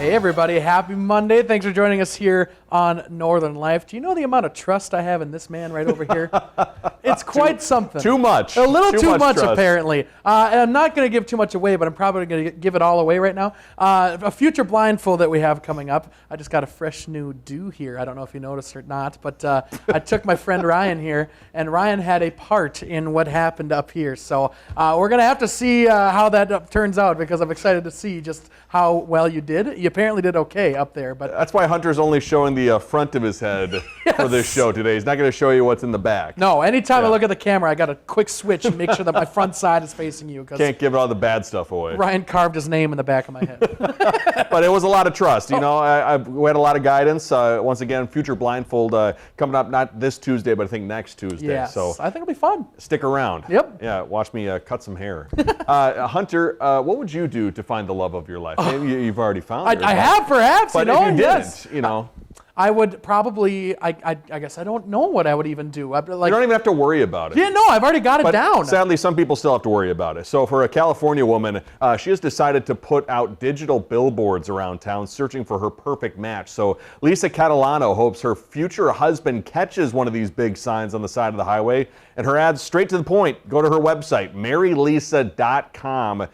Hey everybody, happy Monday. Thanks for joining us here on Northern Life. Do you know the amount of trust I have in this man right over here? It's quite something. Too much. A little too much trust. apparently. And I'm not going to give too much away, but I'm probably going to give it all away right now. A future blindfold that we have coming up. I just got a fresh new do here. I don't know if you noticed or not, but I took my friend Ryan here, and Ryan had a part in what happened up here. So we're going to have to see how that turns out, because I'm excited to see just how well you did. You apparently did okay up there, but That's why Hunter's only showing the front of his head for this show today. He's not going to show you what's in the back. no, anytime I look at the camera, I got a quick switch and make sure that my front side is facing you, because Can't give all the bad stuff away. Ryan carved his name in the back of my head. But it was a lot of trust. You know, we had a lot of guidance. Once again, future blindfold coming up not this Tuesday, but I think next Tuesday. Yes, So I think it'll be fun. stick around. Yep. Yeah, watch me cut some hair. Hunter, what would you do to find the love of your life? Maybe you've already found it. I have perhaps, But you know, if you yes. didn't, you know, I would probably, I guess I don't know what I would even do. I'd be like, you don't even have to worry about it. yeah, no, I've already got it But down. sadly, some people still have to worry about it. So for a California woman, she has decided to put out digital billboards around town searching for her perfect match. So Lisa Catalano hopes her future husband catches one of these big signs on the side of the highway, and her ad's straight to the point. Go to her website, marylisa.com.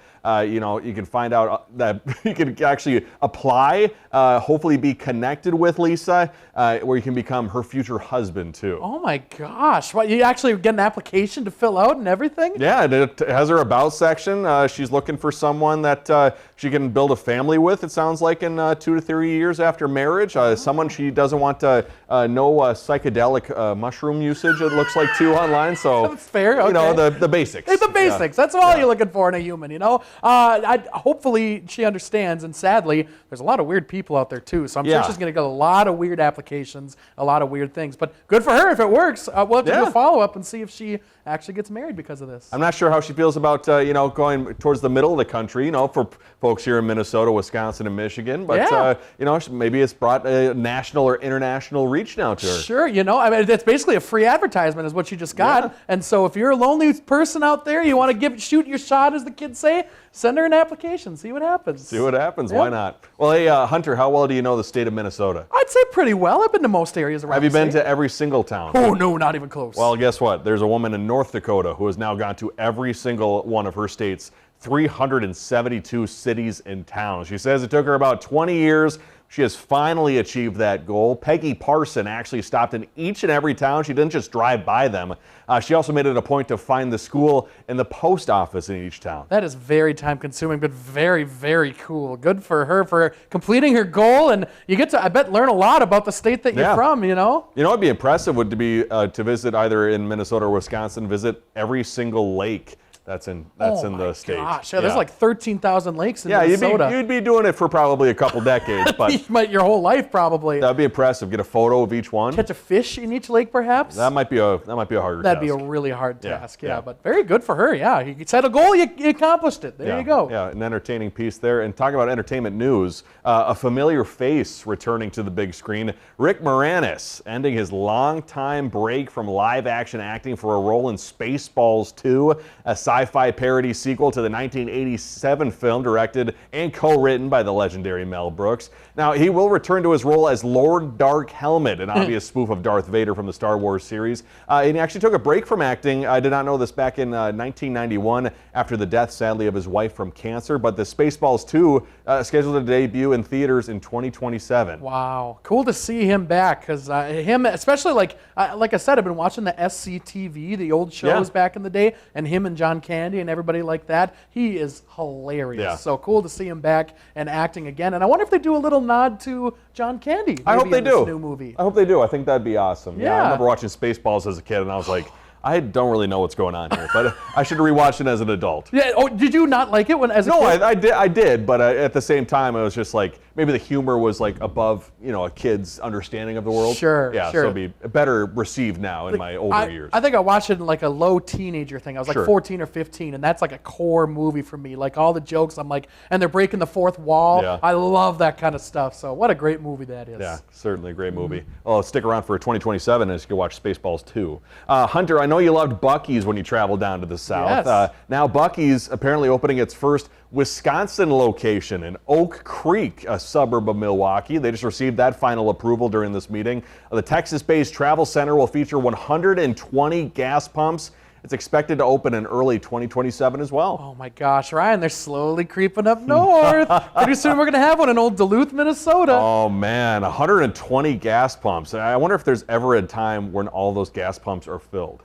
You know, you can find out that you can actually apply, hopefully be connected with Lisa, where you can become her future husband too. Oh my gosh, what, you actually get an application to fill out and everything? Yeah, and it has her about section. She's looking for someone that she can build a family with, it sounds like, in 2 to 3 years after marriage. Someone she doesn't want no psychedelic mushroom usage, it looks like, too, online. So, That's fair, okay. You know, the basics. It's the basics. That's all you're looking for in a human, you know? Hopefully she understands, and sadly, there's a lot of weird people out there too, so I'm sure she's going to get a lot of weird applications, a lot of weird things. But good for her if it works. We'll have to do a follow-up and see if she actually gets married because of this. I'm not sure how she feels about, you know, going towards the middle of the country, you know, for folks here in Minnesota, Wisconsin, and Michigan. But, you know, maybe it's brought a national or international reach now to her. Sure, you know, I mean, it's basically a free advertisement is what you just got. Yeah. And so if you're a lonely person out there, you want to shoot your shot, as the kids say, send her an application, see what happens. See what happens, why not? Well, hey, Hunter, how well do you know the state of Minnesota? I'd say pretty well. I've been to most areas around Have you the been state. to every single town? Oh, no, not even close. Well, guess what? There's a woman in North Dakota who has now gone to every single one of her state's 372 cities and towns. She says it took her about 20 years. She has finally achieved that goal. Peggy Parson actually stopped in each and every town. She didn't just drive by them. She also made it a point to find the school and the post office in each town. That is very time consuming, but very, very cool. Good for her for completing her goal, and you get to, I bet, learn a lot about the state that you're from, you know? You know what would be impressive would be to visit either in Minnesota or Wisconsin, visit every single lake that's in the state. Gosh, yeah, there's like 13,000 lakes in Yeah, Minnesota. you'd be doing it for probably a couple decades, but your whole life probably. that'd be impressive. Get a photo of each one. Catch a fish in each lake, perhaps. That might be a harder That'd task. be a really hard task. Yeah, yeah. but very good for her. Yeah, you set a goal, you accomplished it. There you go. Yeah, an entertaining piece there. And talking about entertainment news, a familiar face returning to the big screen. Rick Moranis ending his long-time break from live-action acting for a role in Spaceballs 2, a sci-fi parody sequel to the 1987 film directed and co-written by the legendary Mel Brooks. Now, he will return to his role as Lord Dark Helmet, an obvious spoof of Darth Vader from the Star Wars series. And he actually took a break from acting. I did not know this back in 1991 after the death, sadly, of his wife from cancer. But the Spaceballs 2 scheduled to debut in theaters in 2027. Wow, cool to see him back, because him, especially like I said, I've been watching the SCTV, the old shows back in the day, and him and John Candy and everybody like that. He is hilarious. Yeah. So cool to see him back and acting again. And I wonder if they do a little nod to John Candy. I hope they in this do. New movie. I hope they do. I think that'd be awesome. Yeah. I remember watching Spaceballs as a kid, and I was like, I don't really know what's going on here, but I should rewatch it as an adult. Yeah. Oh, did you not like it as a kid? No, I did, but at the same time, it was just like, maybe the humor was like above, you know, a kid's understanding of the world. Sure, Yeah, sure. so it'd be better received now in my older years. I think I watched it in like a low teenager thing. I was like 14 or 15, and that's like a core movie for me. Like all the jokes, I'm like, and they're breaking the fourth wall. Yeah. I love that kind of stuff. So what a great movie that is. Yeah, certainly a great movie. Well, stick around for 2027 as you can watch Spaceballs 2. Hunter, I know you loved Buc-ee's when you traveled down to the south. Yes. Now Buc-ee's apparently opening its first Wisconsin location in Oak Creek, a suburb of Milwaukee. They just received that final approval during this meeting. The Texas-based travel center will feature 120 gas pumps. It's expected to open in early 2027 as well. Oh my gosh, Ryan, they're slowly creeping up north. Pretty soon we're going to have one in old Duluth, Minnesota. Oh man, 120 gas pumps. I wonder if there's ever a time when all those gas pumps are filled.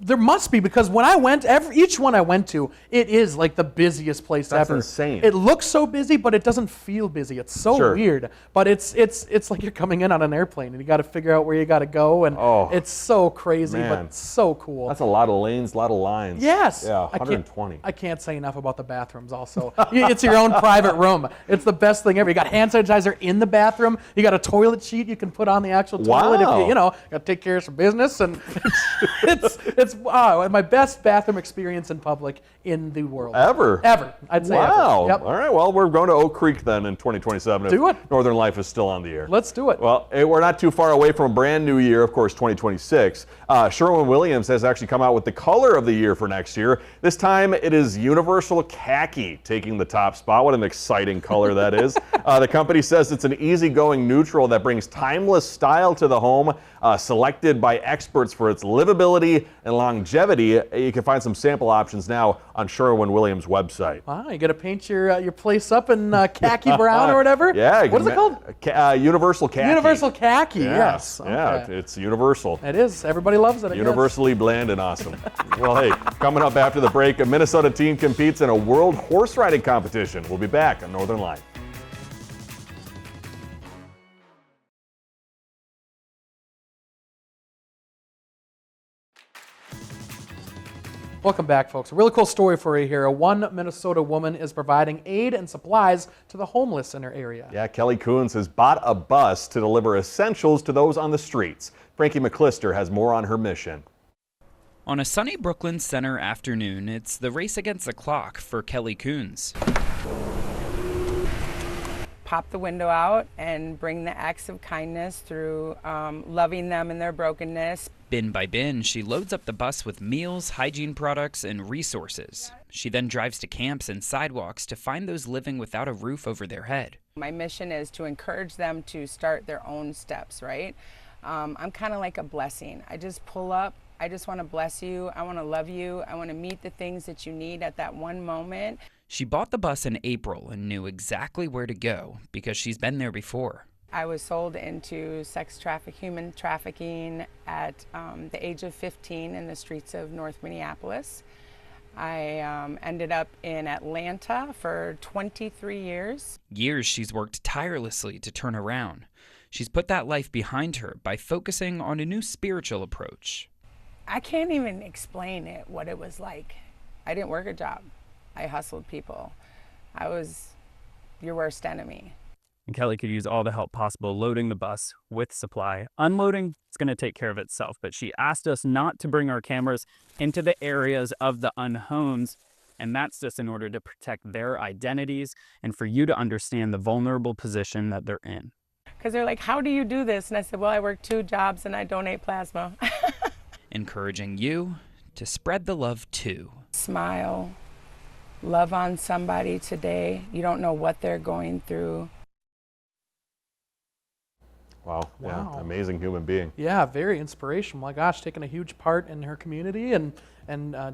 There must be, because when I went, each one I went to, it is like the busiest place That's ever. insane. It looks so busy, but it doesn't feel busy. It's so Sure. weird. But it's like you're coming in on an airplane and you got to figure out where you got to go, and it's so crazy, Man. but so cool. That's a lot of lanes, a lot of lines. Yes. Yeah, 120. I can't say enough about the bathrooms also. It's your own private room. It's the best thing ever. You got hand sanitizer in the bathroom. You got a toilet sheet you can put on the actual toilet if Wow. you got to take care of some business. And it's my best bathroom experience in public in the world. Ever? Ever. I'd say Wow. ever. Yep. All right, well, we're going to Oak Creek then in 2027 Do if it. Northern Life is still on the air. Let's do it. Well, we're not too far away from a brand new year, of course, 2026. Sherwin-Williams has actually come out with the color of the year for next year. This time it is Universal Khaki taking the top spot. What an exciting color that is. The company says it's an easygoing neutral that brings timeless style to the home, selected by experts for its livability and longevity. You can find some sample options now on Sherwin-Williams' website. Wow, you got to paint your place up in khaki brown or whatever? Yeah. What is it called? Universal Khaki. Universal Khaki, yes. Yeah, Okay. it's universal. It is. Everybody loves it. I guess. Universally bland and awesome. Well, hey, coming up after the break, a Minnesota team competes in a world horse riding competition. We'll be back on Northern Light. Welcome back, folks. A really cool story for you here. One Minnesota woman is providing aid and supplies to the homeless in her area. Yeah, Kelly Coons has bought a bus to deliver essentials to those on the streets. Frankie McClister has more on her mission. On a sunny Brooklyn Center afternoon, it's the race against the clock for Kelly Coons. Pop the window out and bring the acts of kindness through loving them in their brokenness. Bin by bin, she loads up the bus with meals, hygiene products, and resources. She then drives to camps and sidewalks to find those living without a roof over their head. My mission is to encourage them to start their own steps, right? I'm kind of like a blessing. I just pull up. I just want to bless you. I want to love you. I want to meet the things that you need at that one moment. She bought the bus in April and knew exactly where to go because she's been there before. I was sold into human trafficking at the age of 15 in the streets of North Minneapolis. I ended up in Atlanta for 23 years. Years she's worked tirelessly to turn around. She's put that life behind her by focusing on a new spiritual approach. I can't even explain it, what it was like. I didn't work a job. I hustled people. I was your worst enemy. And Kelly could use all the help possible loading the bus with supply. Unloading, it's going to take care of itself, but she asked us not to bring our cameras into the areas of the unhomes, and that's just in order to protect their identities and for you to understand the vulnerable position that they're in. Because they're like, how do you do this? And I said, well, I work 2 jobs and I donate plasma. Encouraging you to spread the love too. Smile, love on somebody today. You don't know what they're going through. Wow. Yeah, Wow. amazing human being. Yeah, very inspirational. My gosh, taking a huge part in her community and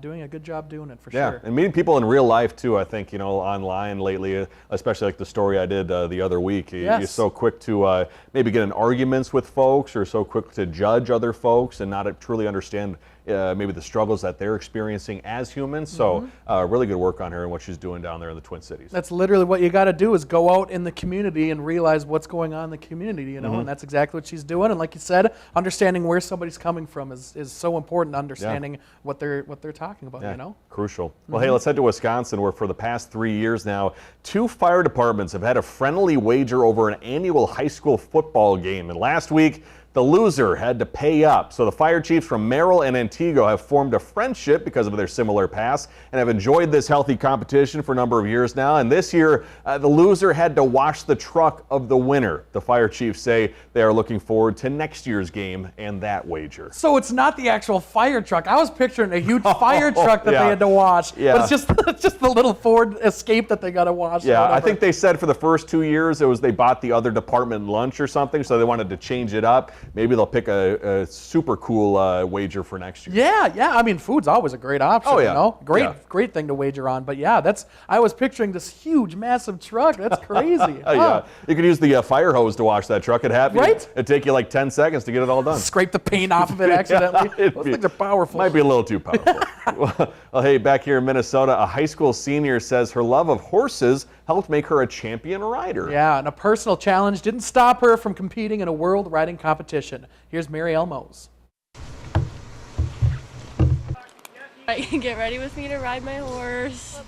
doing a good job doing it for Yeah, sure. and meeting people in real life too. I think, online lately, especially like the story I did the other week. You're Yes. so quick to maybe get in arguments with folks, or so quick to judge other folks and not truly understand maybe the struggles that they're experiencing as humans. So really good work on her and what she's doing down there in the Twin Cities. That's literally what you got to do, is go out in the community and realize what's going on in the community, and that's exactly what she's doing. And like you said, understanding where somebody's coming from is so important, understanding what they're talking about, Yeah, crucial. Well, hey, let's head to Wisconsin, where for the past 3 years now, 2 fire departments have had a friendly wager over an annual high school football game. And last week, the loser had to pay up. So the fire chiefs from Merrill and Antigo have formed a friendship because of their similar past and have enjoyed this healthy competition for a number of years now. And this year, the loser had to wash the truck of the winner. The fire chiefs say they are looking forward to next year's game and that wager. So it's not the actual fire truck. I was picturing a huge fire truck that Yeah. they had to wash. Yeah. But it's just the little Ford Escape that they got to wash. or Yeah, I whatever. think they said for the first 2 years it was they bought the other department lunch or something, so they wanted to change it up. Maybe they'll pick a super cool wager for next year. Yeah. I mean, food's always a great option. Oh, yeah. You know? Yeah. Great thing to wager on. But yeah, I was picturing this huge, massive truck. That's crazy. Yeah, you could use the fire hose to wash that truck. Right? It'd take you like 10 seconds to get it all done. Scrape the paint off of it accidentally. It'd Those be- things are powerful. Might be a little too powerful. Well, hey, back here in Minnesota, a high school senior says her love of horses helped make her a champion rider. Yeah, and a personal challenge didn't stop her from competing in a world riding competition. Here's Mary Elmos. Get ready with me to ride my horse.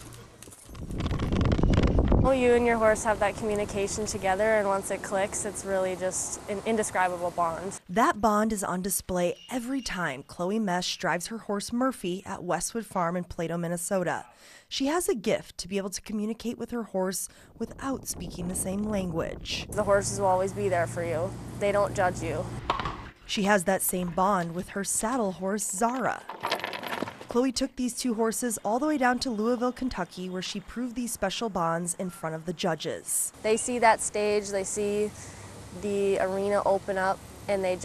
Well, you and your horse have that communication together, and once it clicks, it's really just an indescribable bond. That bond is on display every time Chloe Mesh drives her horse Murphy at Westwood Farm in Plato, Minnesota. She has a gift to be able to communicate with her horse without speaking the same language. The horses will always be there for you. They don't judge you. She has that same bond with her saddle horse Zara. Chloe took these two horses all the way down to Louisville, Kentucky, where she proved these special bonds in front of the judges. They see that stage, they see the arena open up, and they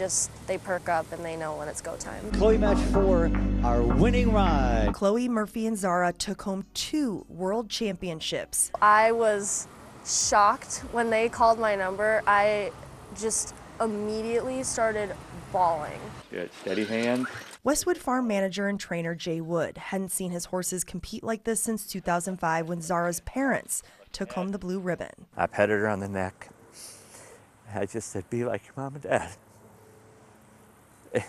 perk up and they know when it's go time. Chloe Match 4, our winning ride. Chloe, Murphy, and Zara took home 2 world championships. I was shocked when they called my number. I just immediately started bawling. Good, steady hand. Westwood Farm manager and trainer Jay Wood hadn't seen his horses compete like this since 2005 when Zara's parents took home the blue ribbon. I petted her on the neck. I just said, be like your mom and dad.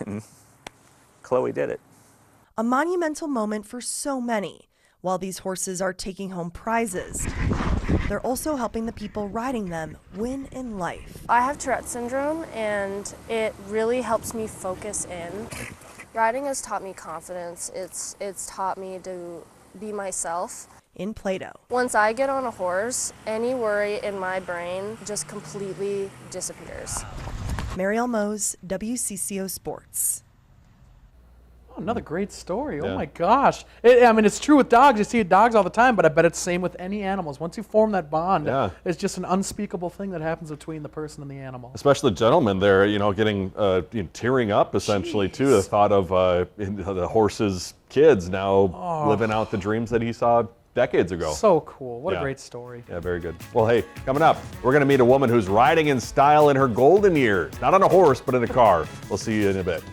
And Chloe did it. A monumental moment for so many. While these horses are taking home prizes, they're also helping the people riding them win in life. I have Tourette syndrome, and it really helps me focus in. Riding has taught me confidence. It's taught me to be myself. In Plato, Once I get on a horse, any worry in my brain just completely disappears. Marielle Mose, WCCO Sports. Oh, another great story. Yeah. Oh my gosh. I mean, it's true with dogs. You see dogs all the time, but I bet it's the same with any animals. Once you form that bond, Yeah. it's just an unspeakable thing that happens between the person and the animal. Especially the gentleman there, getting tearing up essentially too. The thought of the horse's kids now living out the dreams that he saw decades ago. So cool. What Yeah. a great story. Yeah, very good. Well, hey, coming up, we're going to meet a woman who's riding in style in her golden years. Not on a horse, but in a car. We'll see you in a bit.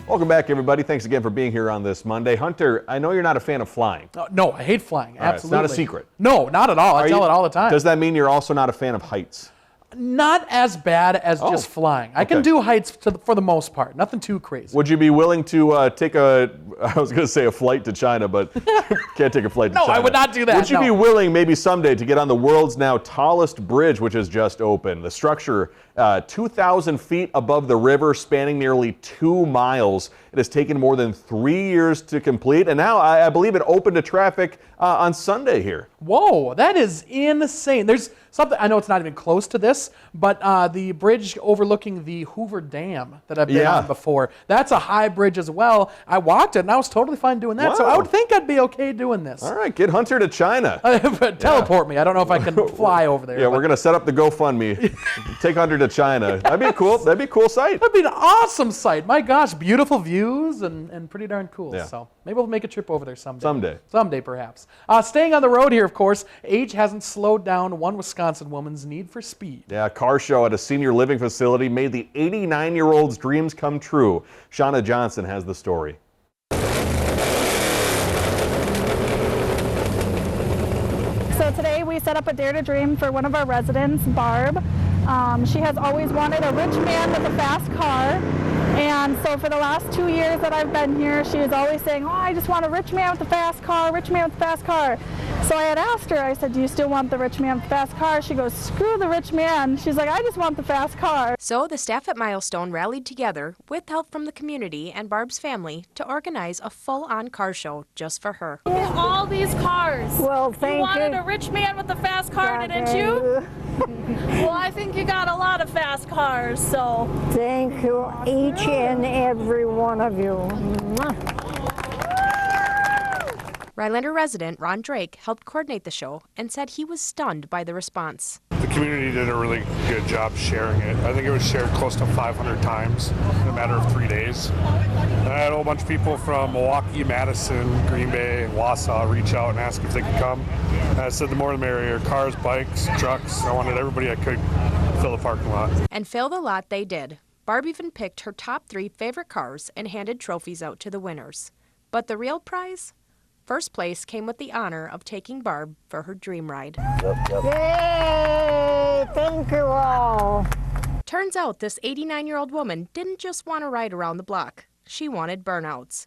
Welcome back, everybody. Thanks again for being here on this Monday. Hunter, I know you're not a fan of flying. No, I hate flying. All right, it's Absolutely. not a secret. No, not at all. I Are tell you- it all the time. Does that mean you're also not a fan of heights? Not as bad as Oh, just flying. I can okay. do heights for the most part. Nothing too crazy. Would you be willing to take I was going to say a flight to China, but can't take a flight to No, China. I would not do that, Would you no. be willing maybe someday to get on the world's now tallest bridge, which has just opened? The structure, 2,000 feet above the river, spanning nearly 2 miles. It has taken more than 3 years to complete, and now I believe it opened to traffic on Sunday here. Whoa, that is insane. There's something, I know it's not even close to this, but the bridge overlooking the Hoover Dam that I've been Yeah. on before, that's a high bridge as well. I walked it and I was totally fine doing that, so Wow. I would think I'd be okay doing this. All right, get Hunter to China. But teleport me. I don't know if I can fly over there. Yeah, but we're going to set up the GoFundMe. Take Hunter to China. That'd be cool. That'd be a cool sight. That'd be an awesome sight. My gosh, beautiful views and pretty darn cool. Yeah. So maybe we'll make a trip over there someday. Someday. Someday, perhaps. Staying on the road here, of course, age hasn't slowed down one Wisconsin woman's need for speed. Yeah, a car show at a senior living facility made the 89-year-old's dreams come true. Shauna Johnson has the story. So today we set up a Dare to Dream for one of our residents, Barb. She has always wanted a rich man with a fast car. And so for the last 2 years that I've been here, she is always saying, oh, I just want a rich man with a fast car, rich man with a fast car. So I had asked her, I said, do you still want the rich man with the fast car? She goes, screw the rich man. She's like, I just want the fast car. So the staff at Milestone rallied together with help from the community and Barb's family to organize a full-on car show just for her. All these cars. Well, thank you. You wanted a rich man with a fast car, didn't you? Well, I think you got a lot of fast cars, so. Thank you, each and every one of you. Rylander resident Ron Drake helped coordinate the show and said he was stunned by the response. The community did a really good job sharing it. I think it was shared close to 500 times in a matter of 3 days. And I had a whole bunch of people from Milwaukee, Madison, Green Bay, and Wausau reach out and ask if they could come. And I said the more the merrier. Cars, bikes, trucks. I wanted everybody I could fill the parking lot. And fill the lot they did. Barb even picked her top 3 favorite cars and handed trophies out to the winners. But the real prize? First place came with the honor of taking Barb for her dream ride. Yay! Thank you all. Turns out this 89-year-old woman didn't just want to ride around the block. She wanted burnouts.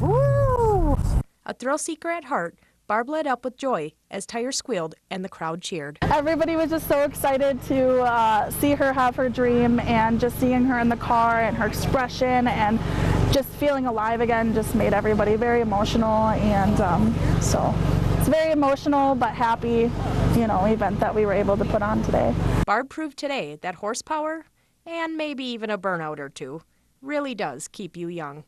Woo! Woo! A thrill seeker at heart, Barb lit up with joy as tires squealed and the crowd cheered. Everybody was just so excited to see her have her dream, and just seeing her in the car and her expression and just feeling alive again just made everybody very emotional. And so it's a very emotional but happy, event that we were able to put on today. Barb proved today that horsepower, and maybe even a burnout or two, really does keep you young.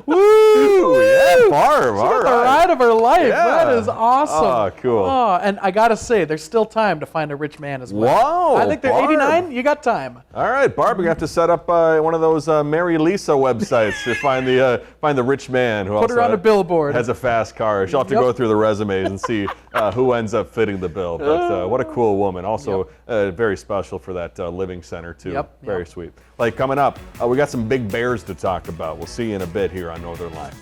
Woo! Yeah, Barb. She All got the right. ride of her life. Yeah. That is awesome. Oh, cool. Oh, and I gotta say, there's still time to find a rich man as well. Whoa, I think they're Barb. 89. You got time. All right, Barb, we have to set up one of those Mary Lisa websites to find the rich man who Put her on a billboard. has a fast car. She'll have to go through the resumes and see who ends up fitting the bill. But what a cool woman. Also very special for that living center too. Yep. Very sweet. Like coming up, we got some big bears to talk about. We'll see you in a bit here on Northern Light.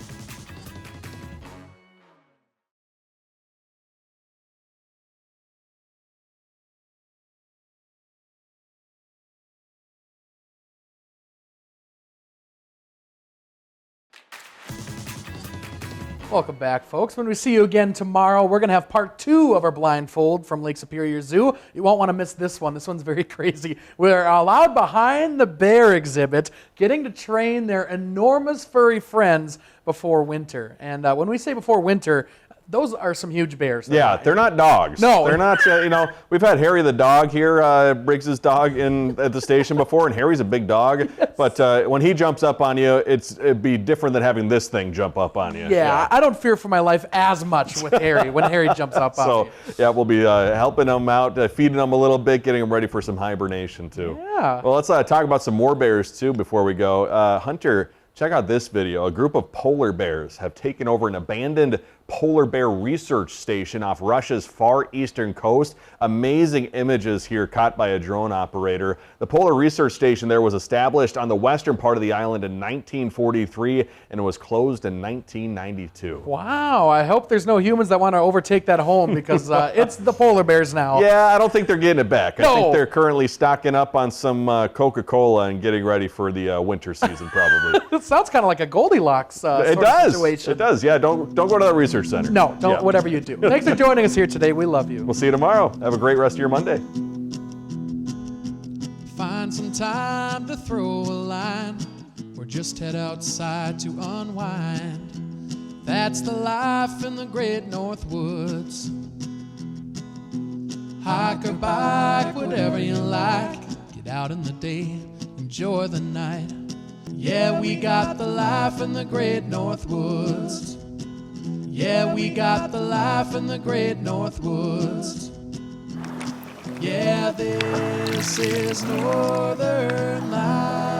Welcome back, folks. When we see you again tomorrow, we're going to have part 2 of our blindfold from Lake Superior Zoo. You won't want to miss this one. This one's very crazy. We're allowed behind the bear exhibit, getting to train their enormous furry friends before winter. And when we say before winter, those are some huge bears. Yeah, they're not dogs. No. They're not, we've had Harry the dog here, Briggs's dog at the station before, and Harry's a big dog. Yes. But when he jumps up on you, it'd be different than having this thing jump up on you. Yeah, I don't fear for my life as much with Harry when Harry jumps up on me. So, yeah, we'll be helping him out, feeding him a little bit, getting him ready for some hibernation, too. Yeah. Well, let's talk about some more bears, too, before we go. Hunter, check out this video. A group of polar bears have taken over an abandoned polar bear research station off Russia's far eastern coast. Amazing images here caught by a drone operator. The polar research station there was established on the western part of the island in 1943 and it was closed in 1992. Wow, I hope there's no humans that want to overtake that home because it's the polar bears now. Yeah, I don't think they're getting it back. No. I think they're currently stocking up on some Coca-Cola and getting ready for the winter season probably. It sounds kind of like a Goldilocks sort of situation. It does. Yeah, don't go to that research center. No, don't. Yeah. Whatever you do. Thanks for joining us here today. We love you. We'll see you tomorrow. Have a great rest of your Monday. Find some time to throw a line or just head outside to unwind. That's the life in the great North Woods. Hike or bike, whatever you like. Get out in the day, enjoy the night. Yeah, we got the life in the great North Woods. Yeah, we got the life in the great North Woods. Yeah, this is Northern Light.